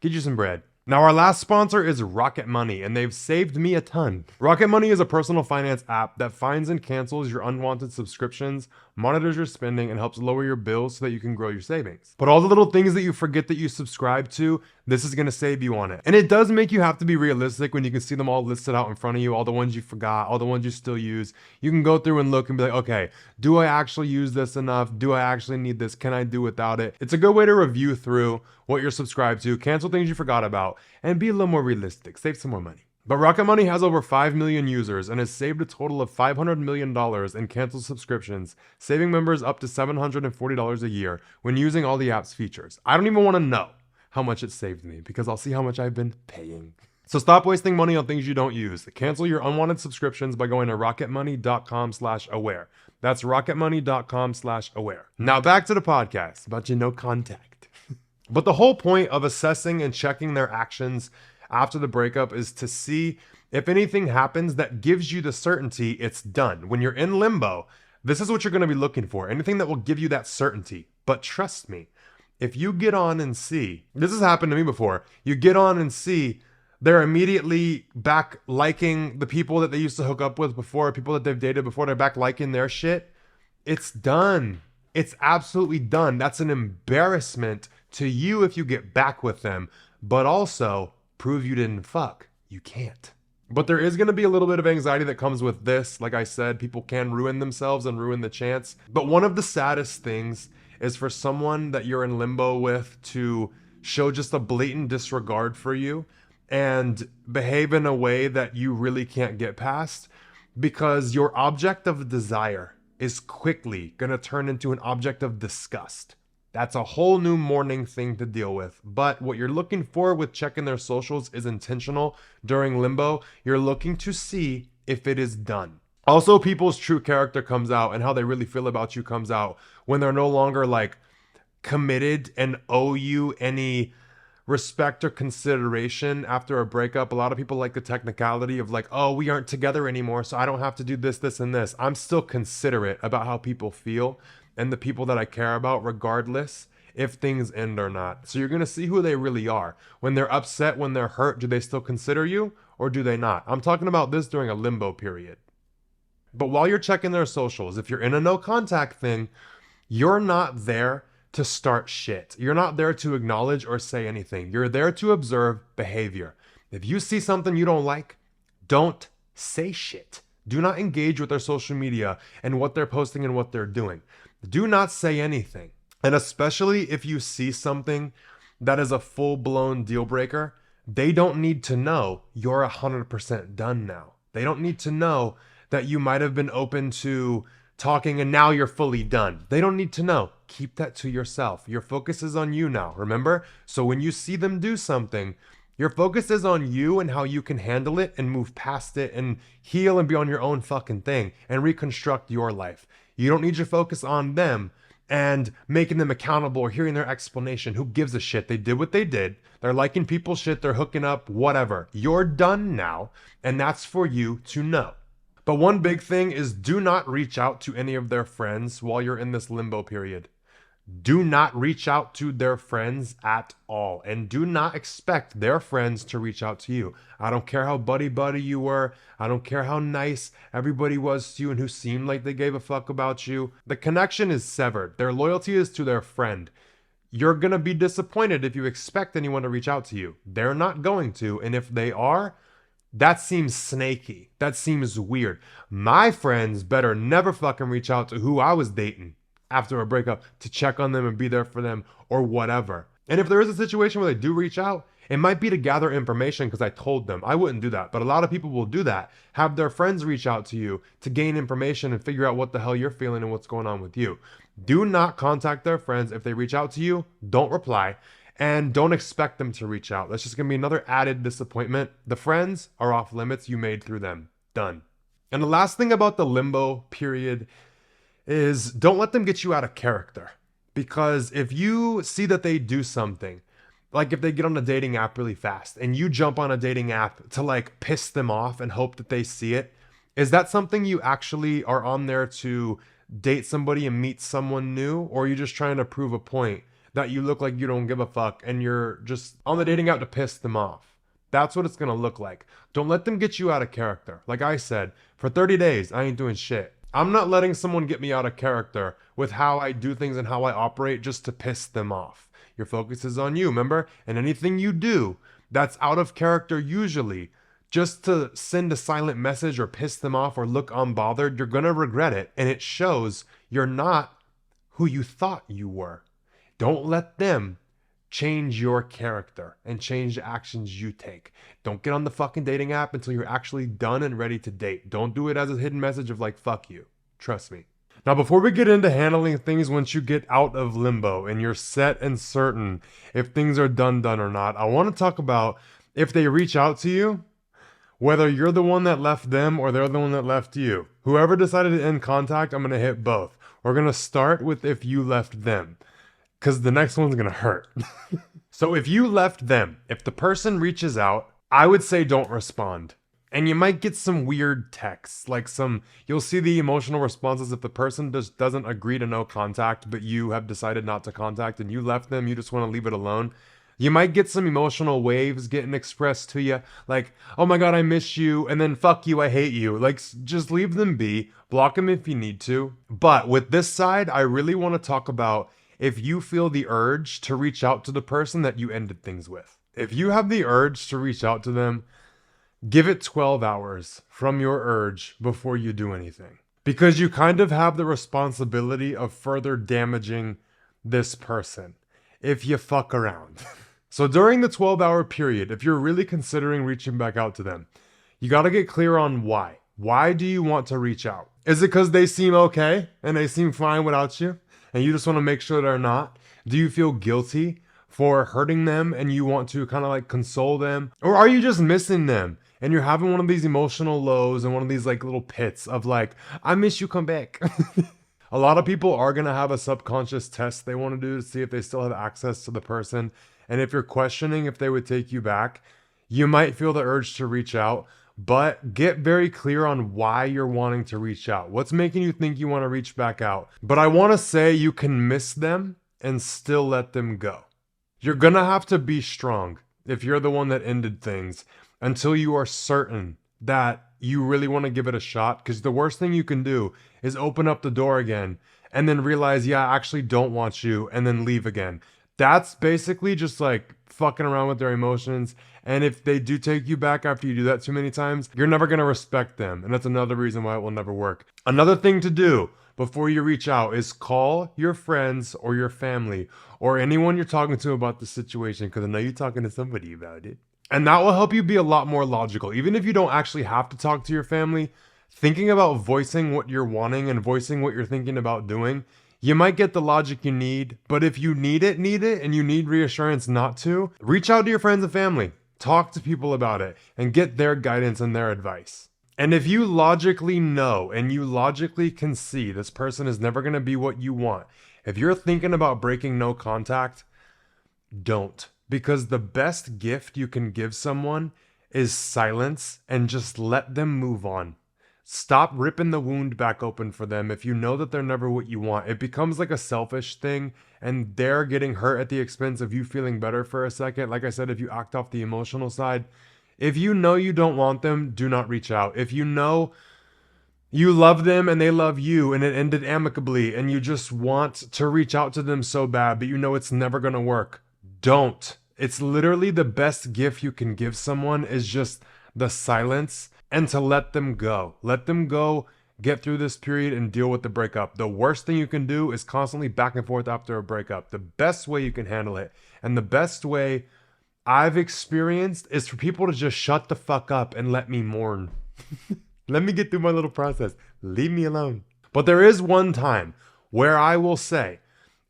Get you some bread. Now our last sponsor is Rocket Money, and they've saved me a ton. Rocket Money is a personal finance app that finds and cancels your unwanted subscriptions, monitors your spending, and helps lower your bills so that you can grow your savings. But all the little things that you forget that you subscribe to, this is gonna save you on it. And it does make you have to be realistic when you can see them all listed out in front of you, all the ones you forgot, all the ones you still use. You can go through and look and be like, okay, do I actually use this enough? Do I actually need this? Can I do without it? It's a good way to review through what you're subscribed to, cancel things you forgot about, and be a little more realistic, save some more money. But Rocket Money has over 5 million users and has saved a total of $500 million in canceled subscriptions, saving members up to $740 a year when using all the app's features. I don't even want to know how much it saved me because I'll see how much I've been paying. So stop wasting money on things you don't use. Cancel your unwanted subscriptions by going to rocketmoney.com/aware. That's rocketmoney.com/aware. Now back to the podcast about your no contact. But the whole point of assessing and checking their actions after the breakup is to see if anything happens that gives you the certainty it's done. When you're in limbo, this is what you're going to be looking for. Anything that will give you that certainty. But trust me, if you get on and see, this has happened to me before, you get on and see they're immediately back liking the people that they used to hook up with before, people that they've dated before, they're back liking their shit. It's done. It's absolutely done. That's an embarrassment to you if you get back with them, but also prove you didn't fuck. You can't. But there is going to be a little bit of anxiety that comes with this. Like I said, people can ruin themselves and ruin the chance. But one of the saddest things is for someone that you're in limbo with to show just a blatant disregard for you and behave in a way that you really can't get past, because your object of desire is quickly going to turn into an object of disgust. That's a whole new morning thing to deal with. But what you're looking for with checking their socials is intentional during limbo. You're looking to see if it is done. Also, people's true character comes out and how they really feel about you comes out when they're no longer like committed and owe you any respect or consideration after a breakup. A lot of people like the technicality of like, oh, we aren't together anymore, so I don't have to do this, this, and this. I'm still considerate about how people feel and the people that I care about, regardless if things end or not. So you're going to see who they really are. When they're upset, when they're hurt, do they still consider you or do they not? I'm talking about this during a limbo period. But while you're checking their socials, if you're in a no contact thing, you're not there to start shit. You're not there to acknowledge or say anything. You're there to observe behavior. If you see something you don't like, don't say shit. Do not engage with their social media and what they're posting and what they're doing. Do not say anything. And especially if you see something that is a full-blown deal breaker, they don't need to know you're 100% done now. They don't need to know that you might have been open to talking and now you're fully done. They don't need to know. Keep that to yourself. Your focus is on you now, remember? So when you see them do something, your focus is on you and how you can handle it and move past it and heal and be on your own fucking thing and reconstruct your life. You don't need your focus on them and making them accountable or hearing their explanation. Who gives a shit? They did what they did. They're liking people's shit. They're hooking up, whatever. You're done now, and that's for you to know. But one big thing is do not reach out to any of their friends while you're in this limbo period. Do not reach out to their friends at all. And do not expect their friends to reach out to you. I don't care how buddy you were. I don't care how nice everybody was to you and who seemed like they gave a fuck about you. The connection is severed. Their loyalty is to their friend. You're going to be disappointed if you expect anyone to reach out to you. They're not going to. And if they are, that seems snaky. That seems weird. My friends better never fucking reach out to who I was dating after a breakup to check on them and be there for them or whatever. And if there is a situation where they do reach out, it might be to gather information because I told them. I wouldn't do that, but a lot of people will do that. Have their friends reach out to you to gain information and figure out what the hell you're feeling and what's going on with you. Do not contact their friends. If they reach out to you, don't reply. And don't expect them to reach out. That's just going to be another added disappointment. The friends are off limits. You made through them. Done. And the last thing about the limbo period is don't let them get you out of character. Because if you see that they do something, like if they get on a dating app really fast and you jump on a dating app to like piss them off and hope that they see it, is that something you actually are on there to date somebody and meet someone new? Or are you just trying to prove a point that you look like you don't give a fuck and you're just on the dating app to piss them off? That's what it's going to look like. Don't let them get you out of character. Like I said, for 30 days, I ain't doing shit. I'm not letting someone get me out of character with how I do things and how I operate just to piss them off. Your focus is on you, remember? And anything you do that's out of character usually, just to send a silent message or piss them off or look unbothered, you're going to regret it. And it shows you're not who you thought you were. Don't let them change your character and change the actions you take. Don't get on the fucking dating app until you're actually done and ready to date. Don't do it as a hidden message of like, fuck you. Trust me. Now, before we get into handling things once you get out of limbo and you're set and certain if things are done or not, I want to talk about if they reach out to you, whether you're the one that left them or they're the one that left you. Whoever decided to end contact, I'm going to hit both. We're going to start with if you left them, because the next one's going to hurt. So if you left them, if the person reaches out, I would say don't respond. And you might get some weird texts, like you'll see the emotional responses if the person just doesn't agree to no contact, but you have decided not to contact and you left them, you just want to leave it alone. You might get some emotional waves getting expressed to you, like, oh my God, I miss you, and then fuck you, I hate you. Like, just leave them be, block them if you need to. But with this side, I really want to talk about if you feel the urge to reach out to the person that you ended things with. If you have the urge to reach out to them, give it 12 hours from your urge before you do anything. Because you kind of have the responsibility of further damaging this person if you fuck around. So during the 12-hour period, if you're really considering reaching back out to them, you got to get clear on why. Why do you want to reach out? Is it because they seem okay and they seem fine without you and you just want to make sure they're not? Do you feel guilty for hurting them and you want to kind of like console them? Or are you just missing them and you're having one of these emotional lows and one of these like little pits of like, I miss you, come back. A lot of people are going to have a subconscious test they want to do to see if they still have access to the person. And if you're questioning if they would take you back, you might feel the urge to reach out, but get very clear on why you're wanting to reach out. What's making you think you want to reach back out? But I want to say you can miss them and still let them go. You're going to have to be strong if you're the one that ended things until you are certain that you really want to give it a shot, because the worst thing you can do is open up the door again and then realize, yeah, I actually don't want you, and then leave again. That's basically just like fucking around with their emotions. And if they do take you back after you do that too many times, you're never going to respect them. And that's another reason why it will never work. Another thing to do before you reach out is call your friends or your family or anyone you're talking to about the situation, because I know you're talking to somebody about it. And that will help you be a lot more logical. Even if you don't actually have to talk to your family, thinking about voicing what you're wanting and voicing what you're thinking about doing, you might get the logic you need. But if you need it, and you need reassurance not to, reach out to your friends and family. Talk to people about it and get their guidance and their advice. And if you logically know and you logically can see this person is never going to be what you want, if you're thinking about breaking no contact, don't. Because the best gift you can give someone is silence and just let them move on. Stop ripping the wound back open for them if you know that they're never what you want. It becomes like a selfish thing and they're getting hurt at the expense of you feeling better for a second. Like I said, if you act off the emotional side, if you know you don't want them, do not reach out. If you know you love them and they love you and it ended amicably and you just want to reach out to them so bad, but you know it's never going to work, don't. It's literally the best gift you can give someone is just the silence and to let them go. Let them go, get through this period and deal with the breakup. The worst thing you can do is constantly back and forth after a breakup. The best way you can handle it and the best way I've experienced is for people to just shut the fuck up and let me mourn. Let me get through my little process. Leave me alone. But there is one time where I will say,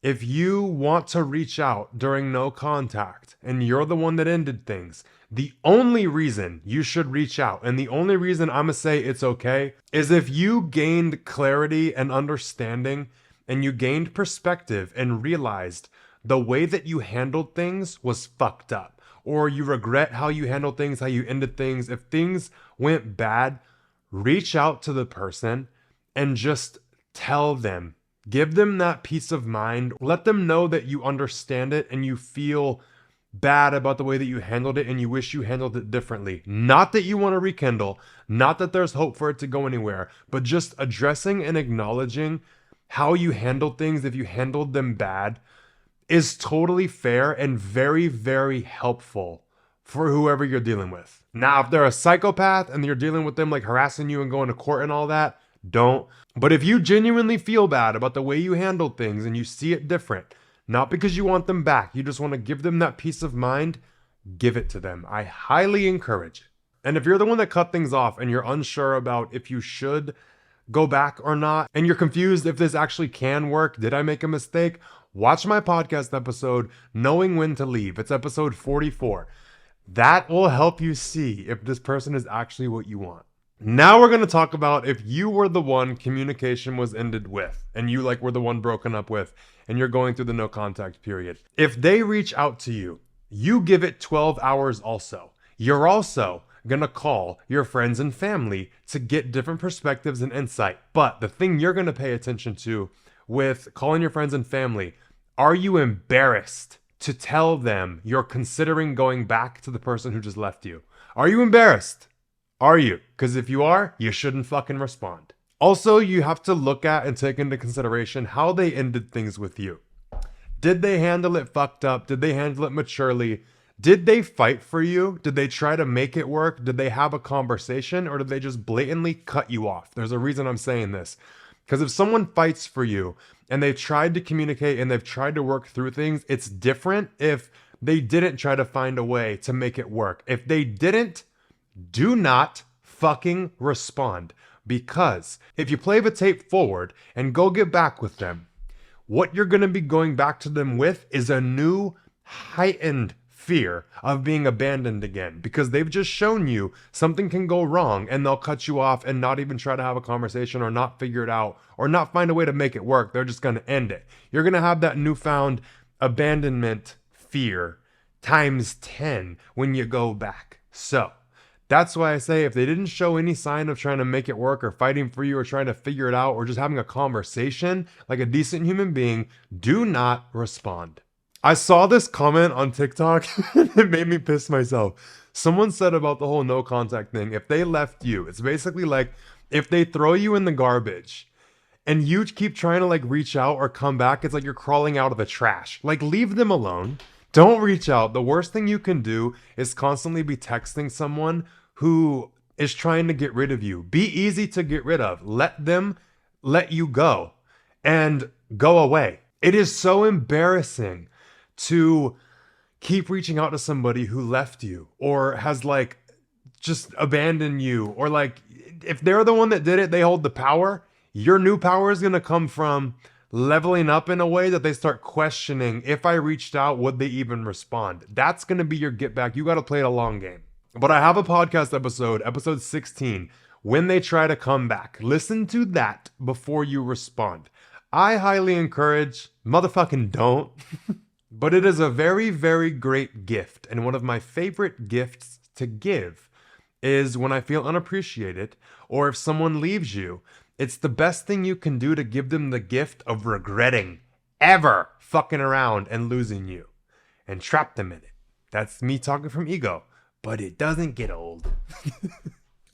if you want to reach out during no contact and you're the one that ended things, the only reason you should reach out and the only reason I'm going to say it's okay is if you gained clarity and understanding and you gained perspective and realized the way that you handled things was fucked up, or you regret how you handled things, how you ended things. If things went bad, reach out to the person and just tell them. Give them that peace of mind. Let them know that you understand it and you feel bad about the way that you handled it and you wish you handled it differently. Not that you want to rekindle, not that there's hope for it to go anywhere, but just addressing and acknowledging how you handled things, if you handled them bad, is totally fair and very, very helpful for whoever you're dealing with. Now, if they're a psychopath and you're dealing with them like harassing you and going to court and all that, don't. But if you genuinely feel bad about the way you handled things and you see it different, not because you want them back, you just want to give them that peace of mind, give it to them. I highly encourage it. And if you're the one that cut things off and you're unsure about if you should go back or not, and you're confused if this actually can work, did I make a mistake? Watch my podcast episode, Knowing When to Leave. It's episode 44. That will help you see if this person is actually what you want. Now we're going to talk about if you were the one communication was ended with and you were the one broken up with and you're going through the no contact period. If they reach out to you, you give it 12 hours also. You're also going to call your friends and family to get different perspectives and insight. But the thing you're going to pay attention to with calling your friends and family, are you embarrassed to tell them you're considering going back to the person who just left you? Are you embarrassed? Are you? Because if you are, you shouldn't fucking respond. Also, you have to look at and take into consideration how they ended things with you. Did they handle it fucked up? Did they handle it maturely? Did they fight for you? Did they try to make it work? Did they have a conversation? Or did they just blatantly cut you off? There's a reason I'm saying this. Because if someone fights for you and they've tried to communicate and they've tried to work through things. It's different if they didn't try to find a way to make it work. If they didn't, do not fucking respond. Because if you play the tape forward and go get back with them, what you're going to be going back to them with is a new heightened fear of being abandoned again, because they've just shown you something can go wrong and they'll cut you off and not even try to have a conversation or not figure it out or not find a way to make it work. They're just going to end it. You're going to have that newfound abandonment fear times 10 when you go back. So that's why I say if they didn't show any sign of trying to make it work or fighting for you or trying to figure it out or just having a conversation like a decent human being, do not respond. I saw this comment on TikTok and it made me piss myself. Someone said about the whole no contact thing, if they left you, it's basically like if they throw you in the garbage and you keep trying to like reach out or come back, it's like you're crawling out of the trash. Like, leave them alone. Don't reach out. The worst thing you can do is constantly be texting someone who is trying to get rid of you. Be easy to get rid of. Let them let you go and go away. It is so embarrassing to keep reaching out to somebody who left you or has like just abandoned you, or like if they're the one that did it, they hold the power. Your new power is going to come from leveling up in a way that they start questioning, if I reached out, would they even respond? That's going to be your get back. You got to play it a long game. But I have a podcast episode 16, when they try to come back. Listen to that before you respond. I highly encourage, motherfucking don't. But it is a very, very great gift. And one of my favorite gifts to give is when I feel unappreciated, or if someone leaves you, it's the best thing you can do to give them the gift of regretting ever fucking around and losing you and trap them in it. That's me talking from ego, but it doesn't get old.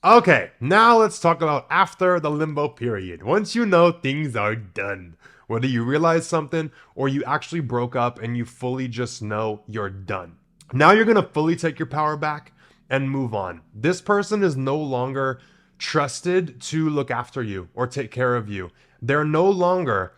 Okay, now let's talk about after the limbo period. Once you know things are done, whether you realize something or you actually broke up and you fully just know you're done. Now you're going to fully take your power back and move on. This person is no longer trusted to look after you or take care of you. They're no longer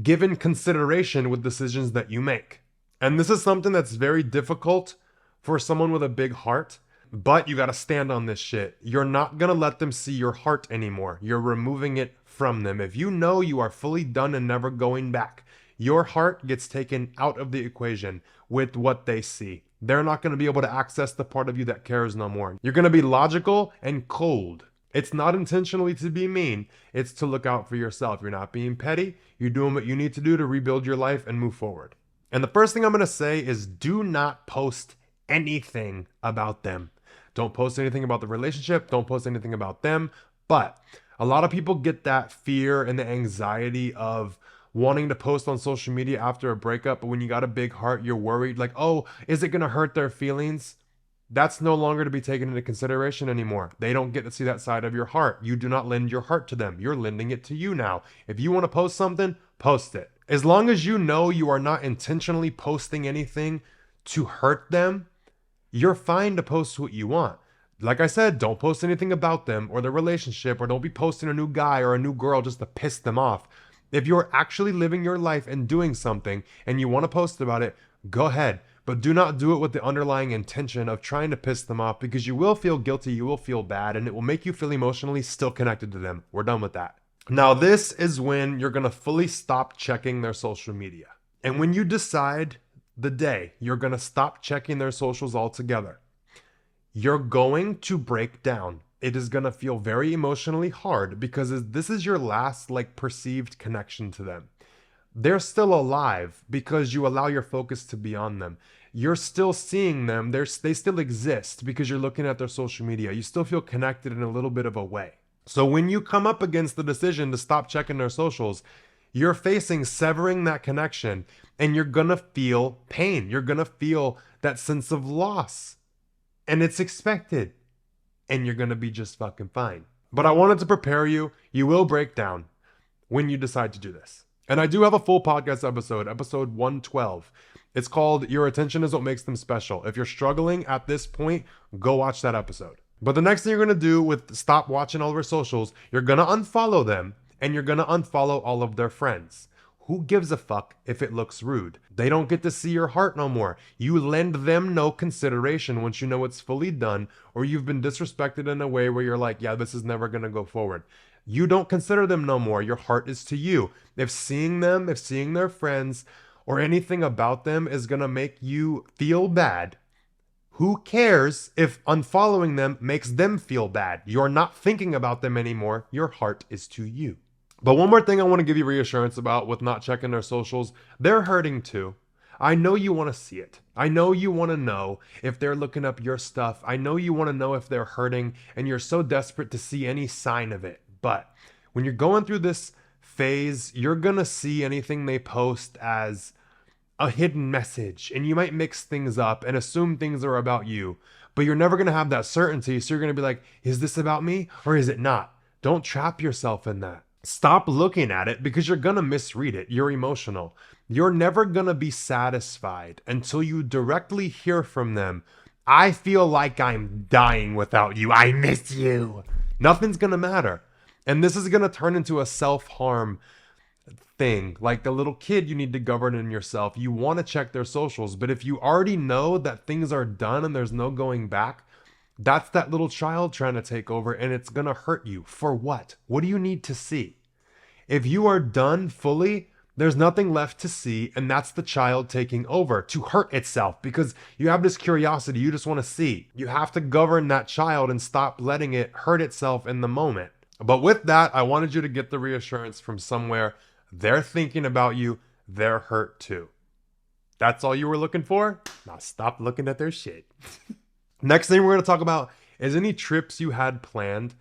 given consideration with decisions that you make. And this is something that's very difficult for someone with a big heart, but you got to stand on this shit. You're not going to let them see your heart anymore. You're removing it from them. If you know you are fully done and never going back, your heart gets taken out of the equation with what they see. They're not going to be able to access the part of you that cares no more. You're going to be logical and cold. It's not intentionally to be mean. It's to look out for yourself. You're not being petty. You're doing what you need to do to rebuild your life and move forward. And the first thing I'm going to say is do not post anything about them. Don't post anything about the relationship. Don't post anything about them. But a lot of people get that fear and the anxiety of wanting to post on social media after a breakup. But when you got a big heart, you're worried like, oh, is it going to hurt their feelings? That's no longer to be taken into consideration anymore. They don't get to see that side of your heart. You do not lend your heart to them. You're lending it to you now. If you want to post something, post it. As long as you know you are not intentionally posting anything to hurt them, you're fine to post what you want. Like I said, don't post anything about them or their relationship, or don't be posting a new guy or a new girl just to piss them off. If you're actually living your life and doing something and you want to post about it, go ahead. But do not do it with the underlying intention of trying to piss them off, because you will feel guilty, you will feel bad, and it will make you feel emotionally still connected to them. We're done with that. Now, this is when you're going to fully stop checking their social media. And when you decide the day you're going to stop checking their socials altogether, you're going to break down. It is going to feel very emotionally hard, because this is your last perceived connection to them. They're still alive because you allow your focus to be on them. You're still seeing them. They still exist because you're looking at their social media. You still feel connected in a little bit of a way. So when you come up against the decision to stop checking their socials, you're facing severing that connection, and you're going to feel pain. You're going to feel that sense of loss, and it's expected, and you're going to be just fucking fine. But I wanted to prepare you. You will break down when you decide to do this. And I do have a full podcast episode 112. It's called Your Attention is What Makes Them Special. If you're struggling at this point, go watch that episode. But the next thing you're going to do with stop watching all of their socials, you're going to unfollow them, and you're going to unfollow all of their friends. Who gives a fuck if it looks rude? They don't get to see your heart no more. You lend them no consideration once you know it's fully done, or you've been disrespected in a way where you're like, yeah, this is never gonna go forward. You don't consider them no more. Your heart is to you. If seeing them, if seeing their friends, or anything about them is gonna make you feel bad, who cares if unfollowing them makes them feel bad? You're not thinking about them anymore. Your heart is to you. But one more thing I want to give you reassurance about with not checking their socials, they're hurting too. I know you want to see it. I know you want to know if they're looking up your stuff. I know you want to know if they're hurting, and you're so desperate to see any sign of it. But when you're going through this phase, you're going to see anything they post as a hidden message, and you might mix things up and assume things are about you, but you're never going to have that certainty. So you're going to be like, is this about me or is it not? Don't trap yourself in that. Stop looking at it because you're going to misread it. You're emotional. You're never going to be satisfied until you directly hear from them. I feel like I'm dying without you. I miss you. Nothing's going to matter. And this is going to turn into a self-harm thing. Like the little kid, you need to govern in yourself. You want to check their socials, but if you already know that things are done and there's no going back, that's that little child trying to take over, and it's going to hurt you. For what? What do you need to see? If you are done fully, there's nothing left to see, and that's the child taking over to hurt itself because you have this curiosity. You just want to see. You have to govern that child and stop letting it hurt itself in the moment. But with that, I wanted you to get the reassurance from somewhere. They're thinking about you. They're hurt too. That's all you were looking for? Now stop looking at their shit. Next thing we're going to talk about is any trips you had planned,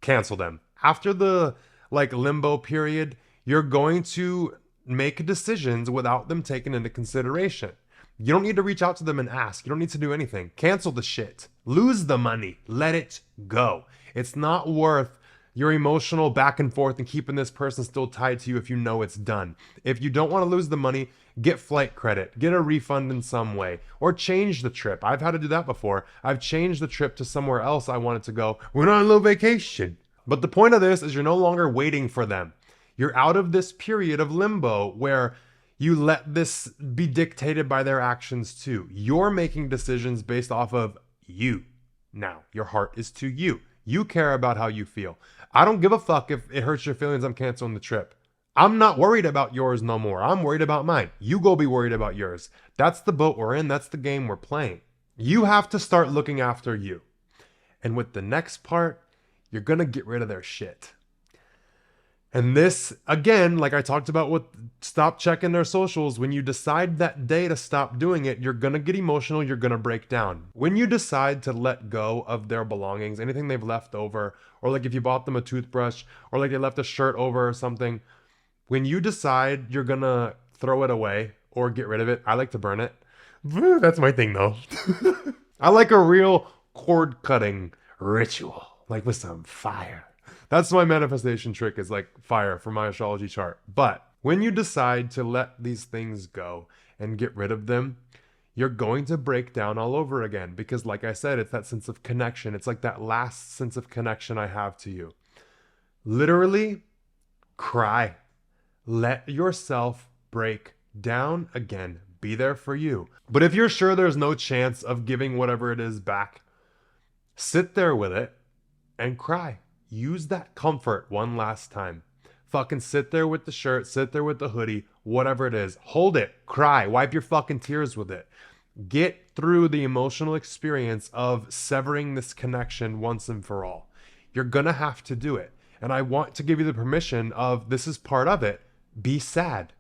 cancel them. After the limbo period, you're going to make decisions without them taken into consideration. You don't need to reach out to them and ask. You don't need to do anything. Cancel the shit. Lose the money. Let it go. It's not worth your emotional back and forth and keeping this person still tied to you if you know it's done. If you don't want to lose the money, get flight credit, get a refund in some way, or change the trip. I've had to do that before. I've changed the trip to somewhere else I wanted to go. We're on a little vacation. But the point of this is you're no longer waiting for them. You're out of this period of limbo where you let this be dictated by their actions too. You're making decisions based off of you. Now, your heart is to you. You care about how you feel. I don't give a fuck if it hurts your feelings I'm canceling the trip. I'm not worried about yours no more. I'm worried about mine. You go be worried about yours. That's the boat we're in. That's the game we're playing. You have to start looking after you. And with the next part, you're going to get rid of their shit. And this, again, like I talked about with stop checking their socials, when you decide that day to stop doing it, you're going to get emotional, you're going to break down. When you decide to let go of their belongings, anything they've left over, or like if you bought them a toothbrush, or like they left a shirt over or something, when you decide you're going to throw it away or get rid of it, I like to burn it. That's my thing though. I like a real cord cutting ritual, like with some fire. That's my manifestation trick, is like fire for my astrology chart. But when you decide to let these things go and get rid of them, you're going to break down all over again. Because like I said, it's that sense of connection. It's like that last sense of connection I have to you. Literally, cry. Let yourself break down again. Be there for you. But if you're sure there's no chance of giving whatever it is back, sit there with it and cry. Use that comfort one last time. Fucking sit there with the shirt, sit there with the hoodie, whatever it is. Hold it, cry, wipe your fucking tears with it. Get through the emotional experience of severing this connection once and for all. You're gonna have to do it. And I want to give you the permission of this is part of it. Be sad.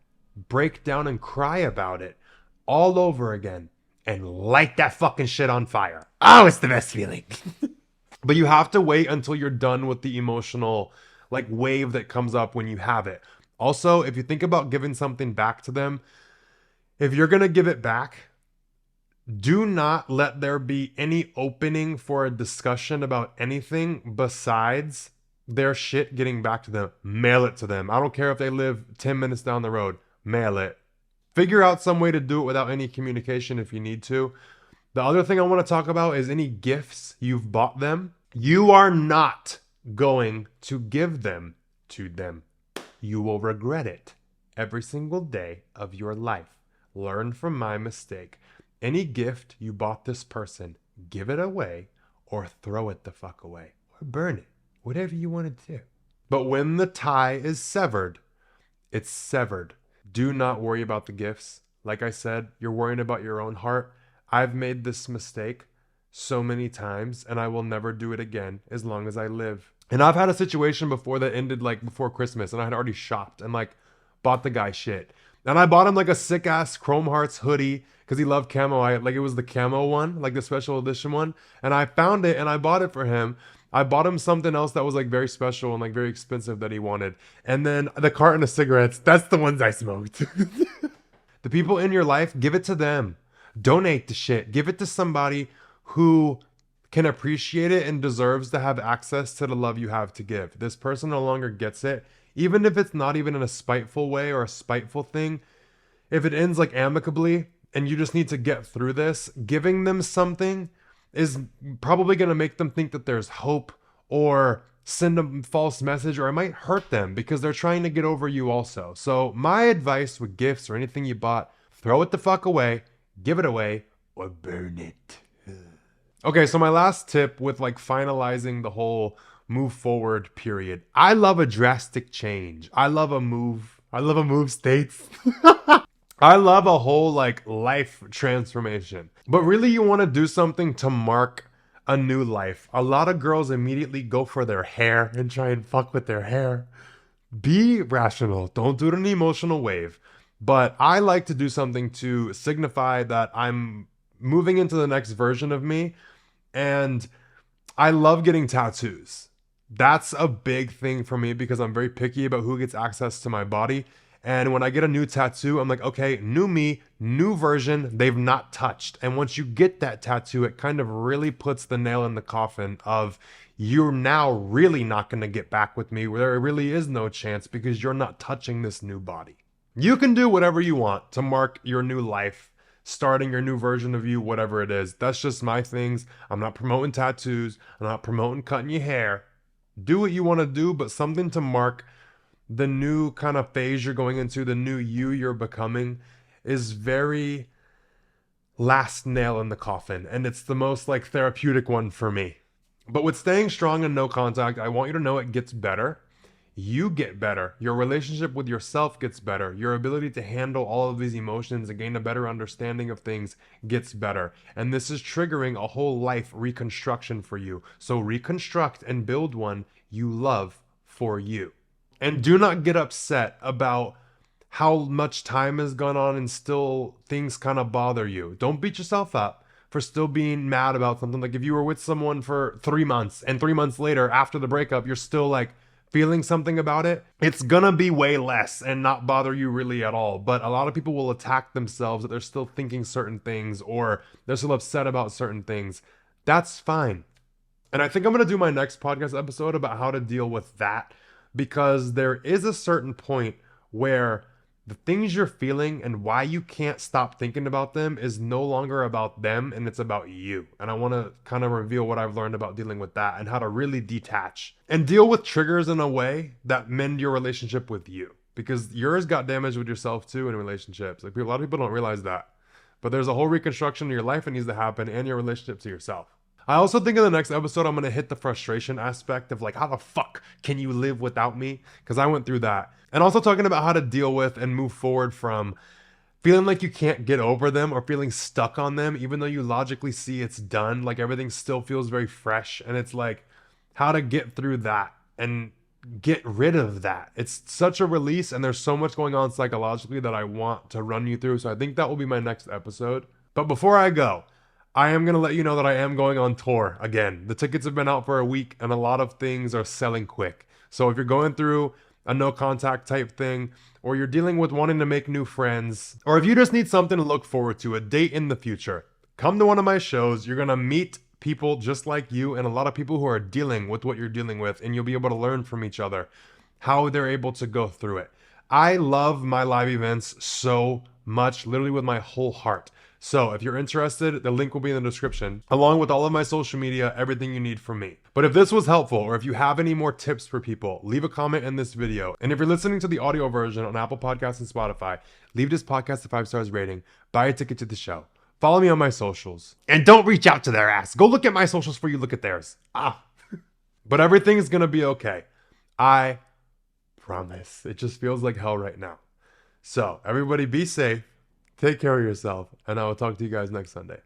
Break down and cry about it all over again. And light that fucking shit on fire. Oh, it's the best feeling. But you have to wait until you're done with the emotional wave that comes up when you have it. Also, if you think about giving something back to them, if you're going to give it back, do not let there be any opening for a discussion about anything besides their shit getting back to them. Mail it to them. I don't care if they live 10 minutes down the road. Mail it. Figure out some way to do it without any communication if you need to. The other thing I want to talk about is any gifts you've bought them. You are not going to give them to them. You will regret it. every single day of your life. Learn from my mistake. Any gift you bought this person, give it away or throw it the fuck away or burn it. Whatever you want to do. But when the tie is severed, it's severed. Do not worry about the gifts. Like I said, you're worrying about your own heart. I've made this mistake so many times and I will never do it again as long as I live. And I've had a situation before that ended like before Christmas and I had already shopped and like bought the guy shit. And I bought him like a sick ass Chrome Hearts hoodie because he loved camo. Like it was the camo one, like the special edition one. And I found it and I bought it for him. I bought him something else that was like very special and like very expensive that he wanted. And then the carton of cigarettes, that's the ones I smoked. The people in your life, give it to them. Donate the shit. Give it to somebody who can appreciate it and deserves to have access to the love you have to give. This person no longer gets it. Even if it's not even in a spiteful way or a spiteful thing, if it ends like amicably and you just need to get through this, giving them something is probably going to make them think that there's hope or send a false message, or it might hurt them because they're trying to get over you also. So my advice with gifts or anything you bought, throw it the fuck away, give it away, or burn it. Okay, so my last tip with like finalizing the whole move forward period. I love a drastic change. I love a move. I love a move states. I love a whole like life transformation. But really you want to do something to mark a new life. A lot of girls immediately go for their hair and try and fuck with their hair. Be rational. Don't do it in an emotional wave. But I like to do something to signify that I'm moving into the next version of me. And I love getting tattoos. That's a big thing for me because I'm very picky about who gets access to my body. And when I get a new tattoo, I'm like, okay, new me, new version, they've not touched. And once you get that tattoo, it kind of really puts the nail in the coffin of you're now really not going to get back with me where there really is no chance because you're not touching this new body. You can do whatever you want to mark your new life, starting your new version of you, whatever it is. That's just my things. I'm not promoting tattoos. I'm not promoting cutting your hair. Do what you want to do, but something to mark the new kind of phase you're going into, the new you you're becoming is very last nail in the coffin. And it's the most like therapeutic one for me. But with staying strong and no contact, I want you to know it gets better. You get better. Your relationship with yourself gets better. Your ability to handle all of these emotions and gain a better understanding of things gets better. And this is triggering a whole life reconstruction for you. So reconstruct and build one you love for you. And do not get upset about how much time has gone on and still things kind of bother you. Don't beat yourself up for still being mad about something. Like if you were with someone for 3 months and 3 months later after the breakup, you're still like feeling something about it, it's gonna be way less and not bother you really at all. But a lot of people will attack themselves that they're still thinking certain things or they're still upset about certain things. That's fine. And I think I'm gonna do my next podcast episode about how to deal with that, because there is a certain point where the things you're feeling and why you can't stop thinking about them is no longer about them and it's about you. And I want to kind of reveal what I've learned about dealing with that and how to really detach and deal with triggers in a way that mend your relationship with you, because yours got damaged with yourself too in relationships. Like a lot of people don't realize that, but there's a whole reconstruction in your life that needs to happen and your relationship to yourself. I also think in the next episode, I'm going to hit the frustration aspect of like, how the fuck can you live without me? Because I went through that. And also talking about how to deal with and move forward from feeling like you can't get over them or feeling stuck on them, even though you logically see it's done. Like everything still feels very fresh. And it's like how to get through that and get rid of that. It's such a release and there's so much going on psychologically that I want to run you through. So I think that will be my next episode. But before I go, I am going to let you know that I am going on tour again. The tickets have been out for a week and a lot of things are selling quick. So if you're going through a no contact type thing, or you're dealing with wanting to make new friends, or if you just need something to look forward to, a date in the future, come to one of my shows. You're going to meet people just like you and a lot of people who are dealing with what you're dealing with, and you'll be able to learn from each other how they're able to go through it. I love my live events so much, literally with my whole heart. So if you're interested, the link will be in the description, along with all of my social media, everything you need from me. But if this was helpful, or if you have any more tips for people, leave a comment in this video. And if you're listening to the audio version on Apple Podcasts and Spotify, leave this podcast a 5 stars rating, buy a ticket to the show. Follow me on my socials. And don't reach out to their ass. Go look at my socials before you look at theirs. But everything's gonna be okay. I promise. It just feels like hell right now. So everybody be safe, take care of yourself, and I will talk to you guys next Sunday.